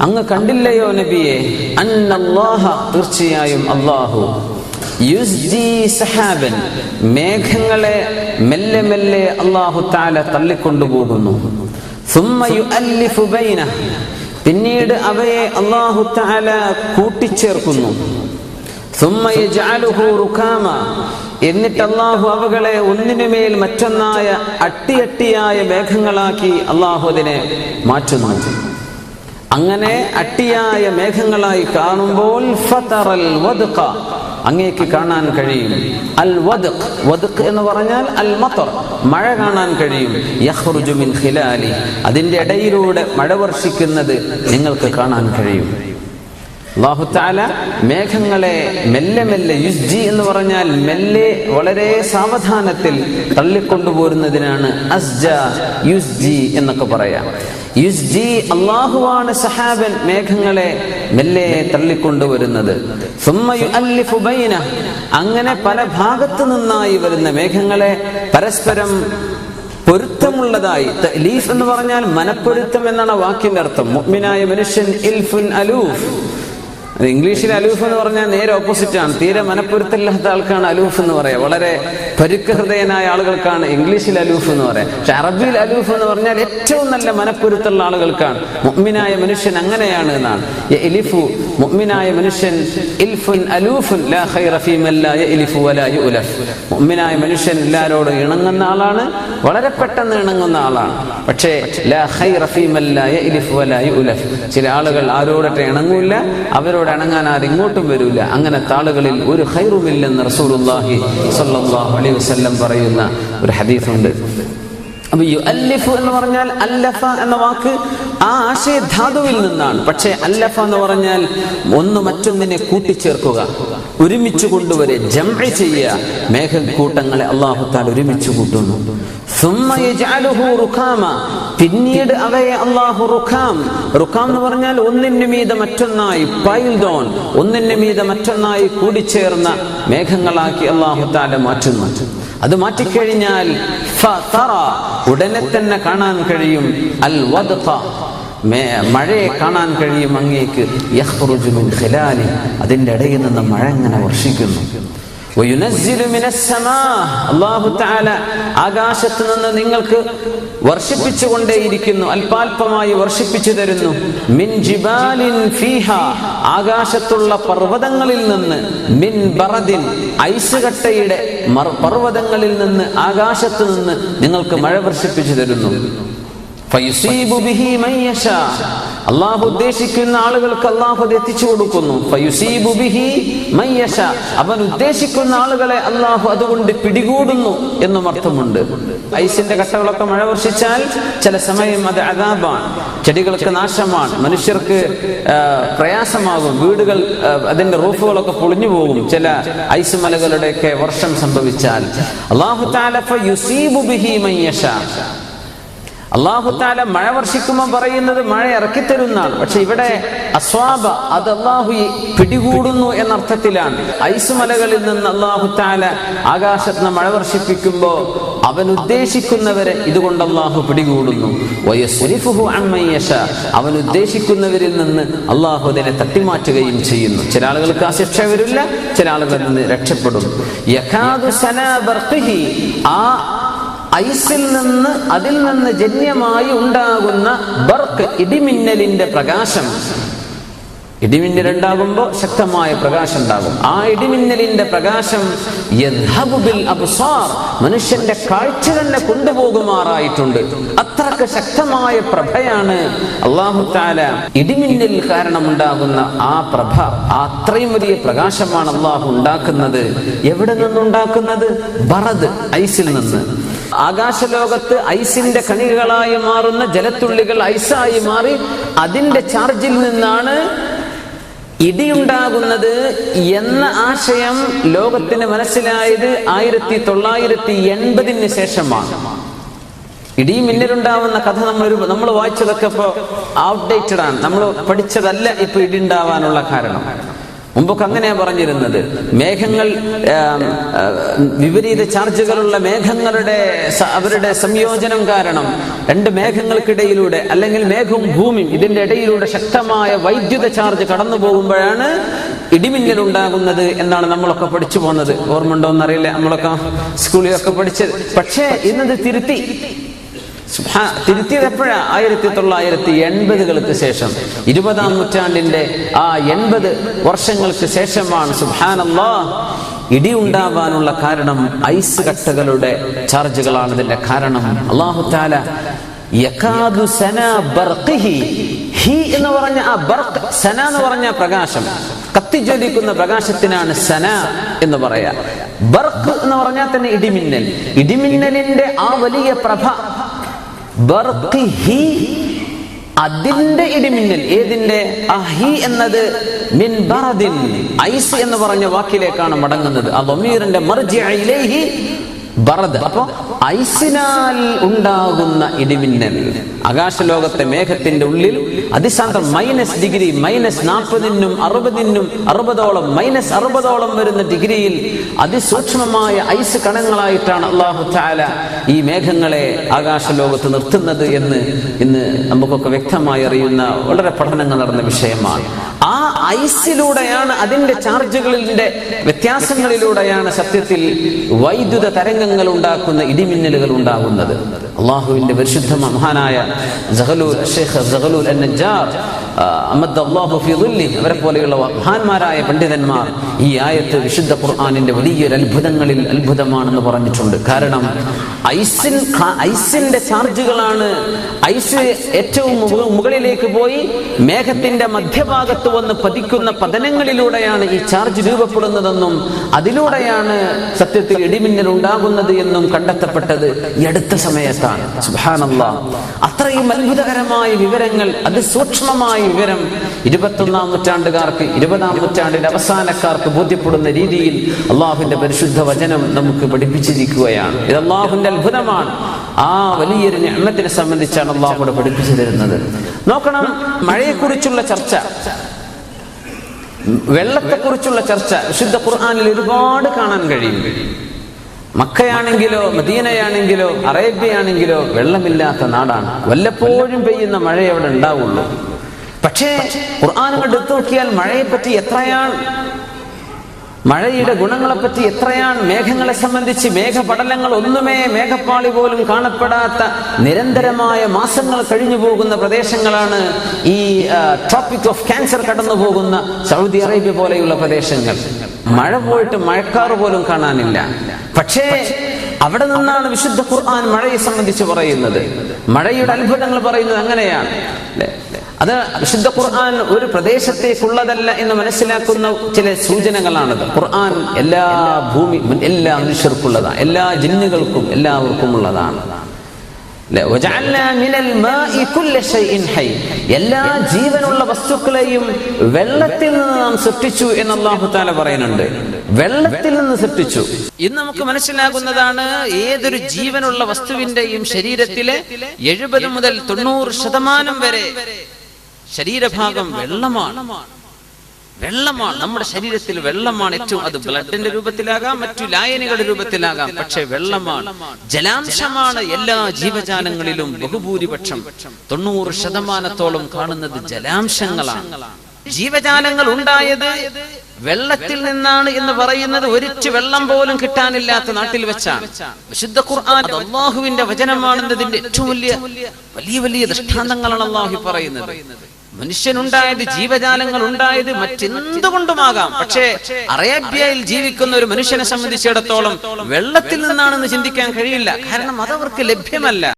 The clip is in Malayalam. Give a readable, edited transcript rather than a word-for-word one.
അങ്ങ് കണ്ടില്ലയോ നബിയെ, അന്നല്ലാഹ തീർച്ചയായും അല്ലാഹു യുസ്ജി സഹാബൻ മേഘങ്ങളെ മെല്ലെ മെല്ലെ അല്ലാഹു തആല തള്ളിക്കൊണ്ടുപോകുന്നു. സുമ്മ യുഅല്ലിഫു ബൈനഹ പിന്നീട് അവയെ അല്ലാഹു തആല കൂട്ടിച്ചേർക്കുന്നു. സുമ്മ യജഅലുഹു റുകാമ എന്നിട്ട് അല്ലാഹു അവകളെ ഒന്നിനുമേൽ മറ്റൊന്നായ അട്ടിയട്ടിയായ മേഘങ്ങളാക്കി അല്ലാഹു അതിനെ മാറ്റുന്നു. അങ്ങനെ അട്ടിയായ മേഘങ്ങളായി കാണുമ്പോൾ ഫതറൽ വദ്ഖ അങ്ങേക്ക് കാണാൻ കഴിയും. അൽ വദ്ഖ്, വദ്ഖ് എന്ന് പറഞ്ഞാൽ അൽ മത്തർ, മഴ കാണാൻ കഴിയും. യഖ്റുജു മിൻ ഖിലാലി അതിന്റെ ഇടയിലൂടെ മഴ വർഷിക്കുന്നത് നിങ്ങൾക്ക് കാണാൻ കഴിയും. അല്ലാഹു തആല മേഘങ്ങളെ മെല്ലെ മെല്ലെ, യുസ്ജി എന്ന് പറഞ്ഞാൽ മെല്ലെ, വളരെ സാവധാനത്തിൽ തള്ളിക്കൊണ്ടുപോരുന്നതിനാണ് അസ്ജ യുസ്ജി എന്നൊക്കെ പറയാം. യുസ്ജി അല്ലാഹുവാണ് സഹാബൻ മേഘങ്ങളെ മെല്ലെ തള്ളിക്കൊണ്ടുവരുന്നത്. സുമ്മ യുഅല്ലിഫു ബൈനഹ അങ്ങനെ പല ഭാഗത്തു നിന്നായി വരുന്ന മേഘങ്ങളെ പരസ്പരം പൊരുത്തമുള്ളതായി. തഅലീഫ് എന്ന് പറഞ്ഞാൽ മനപ്പൊരുത്തം എന്നാണ് വാക്കിന്റെ അർത്ഥം. മുഅ്മിനായ മനുഷ്യൻ ഇൽഫുൻ അലൂഫ്. ഇംഗ്ലീഷിൽ അലൂഫ് എന്ന് പറഞ്ഞാൽ നേരെ ഓപ്പോസിറ്റ് ആണ്. തീരെ മനപ്പൊരുത്തമില്ലാത്ത ആൾക്കാണ് അലൂഫ് എന്ന് പറയാം. വളരെ പരുക്ക ഹൃദയനായ ആളുകൾക്കാണ് ഇംഗ്ലീഷിൽ അലൂഫ് എന്ന് പറയാം. പക്ഷെ അറബിയിൽ അലൂഫ് എന്ന് പറഞ്ഞാൽ ഏറ്റവും നല്ല മനപ്പൊരുത്തുള്ള ആളുകൾക്കാണ്. മുഅ്മിനായ മനുഷ്യൻ അങ്ങനെയാണ് എന്നാണ്. യഅലിഫു മുഅ്മിനായ മനുഷ്യൻ ഇൽഫുൻ അലൂഫുൻ ലാ ഖൈറ ഫീമൻ ലാ യഅലിഫു വലാ യുഅലഫ്. മുഅ്മിനായ മനുഷ്യൻ എല്ലാവരോടും ഇണങ്ങുന്ന ആളാണ്, വളരെ പെട്ടെന്ന് ഇണങ്ങുന്ന ആളാണ്. പക്ഷേ ലാ ഖൈറ ഫീമൻ ലാ യഅലിഫു വലാ യുഅലഫ്, ചില ആളുകൾ ആരോടൊക്കെ ഇണങ്ങൂല്ല, അവരോട് ഇണങ്ങാൻ ആരിങ്ങോട്ടും വരൂല. അങ്ങനത്തെ ആളുകളിൽ ഒരു ഖൈറുമില്ലെന്ന് റസൂലുള്ളാഹി സ്വല്ലല്ലാഹു അലൈഹി വസല്ലം പറയുന്ന ഒരു ഹദീസുണ്ട്. അപ്പൊ യുഅല്ലിഫു എന്ന് പറഞ്ഞാൽ അല്ലഫ എന്ന വാക്ക് ആ ആശയധാതുവിൽ നിന്നാണ്. പക്ഷേ അല്ലഫ എന്ന് പറഞ്ഞാൽ ഒന്ന് മറ്റൊന്നിനെ കൂട്ടിച്ചേർക്കുക, ഒരുമിച്ച് കൊണ്ടുവരെ, ജംഇ ചെയ്യുക. മേഘക്കൂട്ടങ്ങളെ അല്ലാഹു തആല ഒരുമിച്ച് കൂട്ടുന്നു. സുമ്മ യജഅലുഹു റുകാമ പിന്നീട് അവയെ അല്ലാഹു റുകാം, റുകാം എന്ന് പറഞ്ഞാൽ ഒന്നിന് മീതെ മറ്റൊന്നായി, പൈൽഡ് ഓൺ, ഒന്നിന് മീതെ മറ്റൊന്നായി കൂടിച്ചേർന്ന മേഘങ്ങളാക്കി അല്ലാഹു തആല മാറ്റുന്നു. അത് മാറ്റിക്കഴിഞ്ഞാൽ ഫതറ ഉടനെ തന്നെ കാണാൻ കഴിയും അൽ വദ്ഖ മഴയെ കാണാൻ കഴിയും അങ്ങേക്ക്. യഖ്റുജു മിൻ ഖിലാലി അതിന്റെ ഇടയിൽ നിന്ന് മഴ ഇങ്ങനെ വർഷിക്കുന്നു. വയുനസ്സിലു മിനസ് സമാ അല്ലാഹു തആല ആകാശത്ത് നിന്ന് നിങ്ങൾക്ക് വർഷിപ്പിച്ചുകൊണ്ടേയിരിക്കുന്നു, അല്പാൽപമായി വർഷിപ്പിച്ചു തരുന്നു. മിൻ ജിബാലിൻ ഫീഹ ആകാശത്തുള്ള പർവ്വതങ്ങളിൽ നിന്ന്, മിൻ ബറദിൻ ഐസ് കട്ടയുടെ പർവ്വതങ്ങളിൽ നിന്ന്, ആകാശത്ത് നിന്ന് നിങ്ങൾക്ക് മഴ വർഷിപ്പിച്ചു തരുന്നു. ഫയുസീബു ബിഹി മൻ യശാ അല്ലാഹു ഉദ്ദേശിക്കുന്ന ആളുകൾക്ക് അല്ലാഹു അത് എത്തിച്ചു കൊടുക്കുന്നു. ഫയുസീബു ബിഹി മൻ യശാ അവൻ ഉദ്ദേശിക്കുന്ന ആളുകളെ അല്ലാഹു അതുകൊണ്ട് പിടികൂടുന്നു എന്നും അർത്ഥമുണ്ട്. ഐസിന്റെ കട്ടകളൊക്കെ മഴ വർഷിച്ചാൽ ചില സമയം അത് അദാബാണ്, ചെടികൾക്ക് നാശമാണ്, മനുഷ്യർക്ക് പ്രയാസമാകും, വീടുകൾ അതിന്റെ റൂഫുകളൊക്കെ പൊളിഞ്ഞു പോകും ചില ഐസ് മലകളുടെയൊക്കെ വർഷം സംഭവിച്ചാൽ. അല്ലാഹു തആല ഫയുസീബു ബിഹി മൻ യശാ അല്ലാഹു തആല മഴ വർഷിക്കുമ്പോൾ പറയുന്നത് മഴ ഇറക്കിത്തരുന്നാണ്. പക്ഷെ ഇവിടെ അസ്വാബ അത് അല്ലാഹു പിടികൂടുന്നു എന്നർത്ഥത്തിലാണ്. ഐസ് മലകളിൽ നിന്ന് അല്ലാഹു തആല ആകാശത്ത് നിന്ന് മഴ വർഷിപ്പിക്കുമ്പോൾ അവൻ ഉദ്ദേശിക്കുന്നവരെ ഇതുകൊണ്ട് അല്ലാഹു പിടികൂടുന്നു. വയസ്രിഫുഹു അമ്മൻ യശാ അവൻ ഉദ്ദേശിക്കുന്നവരിൽ നിന്ന് അല്ലാഹു അതിനെ തട്ടിമാറ്റുകയും ചെയ്യുന്നു. ചില ആളുകൾക്ക് ആ ശിക്ഷ വരില്ല, ചില ആളുകളിൽ നിന്ന് രക്ഷപ്പെടും. യകാദു സനാ ബർഖിഹി ആ ഐസിൽ നിന്ന്, അതിൽ നിന്ന് ജന്യമായി ഉണ്ടാകുന്ന ബർക്ക് ഇടിമിന്നലിന്റെ പ്രകാശം. ഇടിമിന്നൽ ഉണ്ടാകുമ്പോൾ ശക്തമായ പ്രകാശം ഉണ്ടാകും. ആ ഇടിമിന്നലിന്റെ പ്രകാശം യദ്ഹബു ബിൽ അബ്സാർ മനുഷ്യന്റെ കാഴ്ച തന്നെ കൊണ്ടുപോകുമാറായിട്ടുണ്ട്. അത്രക്ക് ശക്തമായ പ്രഭയാണ് അല്ലാഹു തആല ഇടിമിന്നൽ കാരണമുണ്ടാകുന്ന ആ പ്രഭ, അത്രയും വലിയ പ്രകാശമാണ് അല്ലാഹു ഉണ്ടാക്കുന്നത്. എവിടെ നിന്നുണ്ടാക്കുന്നത്? ബറദ് ഐസിൽ നിന്ന്. ആകാശലോകത്ത് ഐസിന്റെ കണികകളായി മാറുന്ന ജലത്തുള്ളികൾ ഐസായി മാറി അതിന്റെ ചാർജിൽ നിന്നാണ് ഇടിയുണ്ടാകുന്നത് എന്ന ആശയം ലോകത്തിന് മനസ്സിലായത് 1980 ശേഷമാണ്. ഇടി മിന്നലുണ്ടാവുന്ന കഥ നമ്മൾ വായിച്ചതൊക്കെ ഇപ്പോൾ ഔട്ട്ഡേറ്റഡ് ആണ്, നമ്മൾ പഠിച്ചതല്ല ഇപ്പൊ ഇടി ഉണ്ടാവാനുള്ള കാരണം. മുമ്പൊക്കെ അങ്ങനെയാ പറഞ്ഞിരുന്നത്. മേഘങ്ങൾ വിപരീത ചാർജുകളുള്ള മേഘങ്ങളുടെ അവരുടെ സംയോജനം കാരണം രണ്ട് മേഘങ്ങൾക്കിടയിലൂടെ അല്ലെങ്കിൽ മേഘവും ഭൂമിയും ഇതിന്റെ ഇടയിലൂടെ ശക്തമായ വൈദ്യുത ചാർജ് കടന്നു പോകുമ്പോഴാണ് ഇടിമിന്നൽ ഉണ്ടാകുന്നത് എന്നാണ് നമ്മളൊക്കെ പഠിച്ചു പോകുന്നത്. ഓർമ്മ ഉണ്ടോ എന്നറിയില്ല, നമ്മളൊക്കെ സ്കൂളിലൊക്കെ പഠിച്ചത്. പക്ഷേ ഇന്നത് തിരുത്തിയത് എപ്പോഴാ? 1980-കൾക്ക് ശേഷം, 20-ാം നൂറ്റാണ്ടിന്റെ ആ 80 വർഷങ്ങൾക്ക് ശേഷമാണ് സുബ്ഹാനല്ലാഹ് ഇടി ഉണ്ടാവാനുള്ള കാരണം ഐസ് കട്ടകളുടെ ചാർജുകളാണ് ഇതിന്റെ കാരണം. അല്ലാഹു തആല യകാദു സനാ ബർഖിഹി, ഹി എന്ന് പറഞ്ഞ ആ ബർഖ്, സന എന്ന് പറഞ്ഞ പ്രകാശം, കത്തിജ്വലിക്കുന്ന പ്രകാശത്തിനാണ് സന എന്ന് പറയാ. ബർഖ് എന്ന് പറഞ്ഞാൽ തന്നെ ഇടിമിന്നൽ. ഇടിമിന്നലിന്റെ ആ വലിയ പ്രഭ, ബർഖിഹി, അതിന്റെ ഇടിമിന്നൽ. ഏതിന്റെ? അഹി എന്നത് മിൻ ബറദിൻ, ഐസ് എന്ന് പറഞ്ഞ വാക്കിലേക്കാണ് മടങ്ങുന്നത്. ആ ദമീറിന്റെ മർജിഅ ഇലൈഹി ബറദ്. അപ്പോ ഐസിനാൽ ഉണ്ടാകുന്ന ഇടിമിന്നൽ, ആകാശലോകത്തെ മേഘത്തിന്റെ ഉള്ളിൽ അതിസാന്ദ്രം -ഡിഗ്രി, -40-നും 60-നും 60ഓളം, -60ഓളം വരുന്ന ഡിഗ്രിയിൽ അതിസൂക്ഷ്മമായ ഐസ് കണങ്ങളായിട്ടാണ് അല്ലാഹു തആല ഈ മേഘങ്ങളെ ആകാശലോകത്ത് നിർത്തുന്നത് എന്ന് ഇന്ന് നമുക്കൊക്കെ വ്യക്തമായി അറിയുന്ന വളരെ പഠനങ്ങൾ നടന്ന വിഷയമാണ്. ആ ഐസിലൂടെയാണ്, അതിന്റെ ചാർജുകളിന്റെ വ്യത്യാസങ്ങളിലൂടെയാണ് സത്യത്തിൽ വൈദ്യുത തരംഗങ്ങൾ ഉണ്ടാക്കുന്ന ഇടിമിന്നലുകൾ ഉണ്ടാകുന്നത്. അള്ളാഹുവിന്റെ പരിശുദ്ധ മഹാനായ ഷെയ്ഖ് സഗലൂൽ അൻ-നജ്ജാർ അമദ്ദല്ലാഹു ഫീ ളില്ലി, അവരെ പോലെയുള്ള മഹാന്മാരായ പണ്ഡിതന്മാർ ഈ ആയത്ത് വിശുദ്ധ ഖുർആനിന്റെ വലിയൊരു അത്ഭുതങ്ങളിൽ അത്ഭുതമാണെന്ന് പറഞ്ഞിട്ടുണ്ട്. കാരണം ഐസിന്റെ ചാർജുകളാണ്, ഐസ് ഏറ്റവും മുകളിലേക്ക് പോയി മേഘത്തിന്റെ മധ്യഭാഗത്ത് വന്ന് പതിക്കുന്ന പതനങ്ങളിലൂടെയാണ് ഈ ചാർജ് രൂപപ്പെടുന്നതെന്നും അതിലൂടെയാണ് സത്യത്തിൽ ഇടിമിന്നൽ ഉണ്ടാകുന്നത് എന്നും കണ്ടെത്തപ്പെട്ടത് ഈ അടുത്ത സമയത്താണ്. സുബ്ഹാനല്ലാഹ്, അത്രയും അത്ഭുതകരമായ വിവരങ്ങൾ, അതിസൂക്ഷ്മമായ വിവരം 21-ാം നൂറ്റാണ്ടുകാർക്ക്, 20-ാം നൂറ്റാണ്ടിന്റെ അവസാനക്കാർക്ക് ബോധ്യപ്പെടുന്ന രീതിയിൽ അള്ളാഹുവിന്റെ പരിശുദ്ധ വചനം നമുക്ക് പഠിപ്പിച്ചിരിക്കുകയാണ്. ഇത് അള്ളാഹുവിന്റെ അത്ഭുതമാണ്. ആ വലിയൊരു നിഅമത്തിനെ സംബന്ധിച്ചാണ് അള്ളാഹു പഠിപ്പിച്ചു തരുന്നത്. നോക്കണം, മഴയെക്കുറിച്ചുള്ള ചർച്ച, വെള്ളത്തെക്കുറിച്ചുള്ള ചർച്ച വിശുദ്ധ ഖുർആനിൽ ഒരുപാട് കാണാൻ കഴിയും. മക്കയാണെങ്കിലോ മദീനയാണെങ്കിലോ അറേബ്യയാണെങ്കിലോ വെള്ളമില്ലാത്ത നാടാണ്. വല്ലപ്പോഴും പെയ്യുന്ന മഴയെ അവിടെ ഉണ്ടാവുള്ളൂ. പക്ഷേ ഖുർആൻ എടുത്തു നോക്കിയാൽ മഴയെപ്പറ്റി എത്രയാണ്, മഴയുടെ ഗുണങ്ങളെപ്പറ്റി എത്രയാണ്. മേഘങ്ങളെ സംബന്ധിച്ച് മേഘപടലങ്ങൾ ഒന്നുമേ, മേഘപ്പാളി പോലും കാണപ്പെടാത്ത നിരന്തരമായ മാസങ്ങൾ കഴിഞ്ഞു പോകുന്ന പ്രദേശങ്ങളാണ് ഈ ട്രോപ്പിക് ഓഫ് ക്യാൻസർ കടന്നു പോകുന്ന സൗദി അറേബ്യ പോലെയുള്ള പ്രദേശങ്ങൾ. മഴ പോയിട്ട് മഴക്കാറ് പോലും കാണാനില്ല. പക്ഷേ അവിടെ നിന്നാണ് വിശുദ്ധ ഖുർആൻ മഴയെ സംബന്ധിച്ച് പറയുന്നത്. മഴയുടെ അത്ഭുതങ്ങൾ പറയുന്നത് അങ്ങനെയാണ്. അത് വിശുദ്ധ ഖുർആൻ ഒരു പ്രദേശത്തേക്കുള്ളതല്ല എന്ന് മനസ്സിലാക്കുന്ന ചില സൂചനകളാണത്. ഖുർആൻ എല്ലാ മനുഷ്യർക്കുള്ളതാണ്, എല്ലാ ജിന്നുകൾക്കും എല്ലാവർക്കും ഉള്ളതാണ്. എല്ലാ ജീവനുള്ള വസ്തുക്കളെയും വെള്ളത്തിൽ നിന്ന് നാം സൃഷ്ടിച്ചു എന്ന് അല്ലാഹു തആല പറയുന്നുണ്ട്. വെള്ളത്തിൽ നിന്ന് സൃഷ്ടിച്ചു. ഇന്ന് നമുക്ക് മനസ്സിലാകുന്നതാണ്, ഏതൊരു ജീവനുള്ള വസ്തുവിന്റെയും ശരീരത്തിലെ 70 മുതൽ 90% വരെ ശരീരഭാഗം വെള്ളമാണ്. നമ്മുടെ ശരീരത്തിൽ വെള്ളമാണ് ഏറ്റവും. അത് ബ്ലഡിന്റെ രൂപത്തിലാകാം, മറ്റു ലായനികളുടെ രൂപത്തിലാകാം, പക്ഷെ വെള്ളമാണ്, ജലാംശമാണ്. എല്ലാ ജീവജാലങ്ങളിലും ബഹുഭൂരിപക്ഷം 90% കാണുന്നത് ജലാംശങ്ങളാണ്. ജീവജാലങ്ങൾ ഉണ്ടായത് വെള്ളത്തിൽ നിന്നാണ് എന്ന് പറയുന്നത് ഒരിറ്റു വെള്ളം പോലും കിട്ടാനില്ലാത്ത നാട്ടിൽ വെച്ചാണ്. വിശുദ്ധ ഖുർആൻ അല്ലാഹുവിന്റെ വചനമാണെന്നതിന്റെ ഏറ്റവും വലിയ ദൃഷ്ടാന്തങ്ങളാണ് അല്ലാഹു പറയുന്നത്. മനുഷ്യനുണ്ടായത്, ജീവജാലങ്ങൾ ഉണ്ടായത് മറ്റെന്തുകൊണ്ടുമാകാം. പക്ഷേ അറേബ്യയിൽ ജീവിക്കുന്ന ഒരു മനുഷ്യനെ സംബന്ധിച്ചിടത്തോളം വെള്ളത്തിൽ നിന്നാണെന്ന് ചിന്തിക്കാൻ കഴിയില്ല. കാരണം അതവർക്ക് ലഭ്യമല്ല.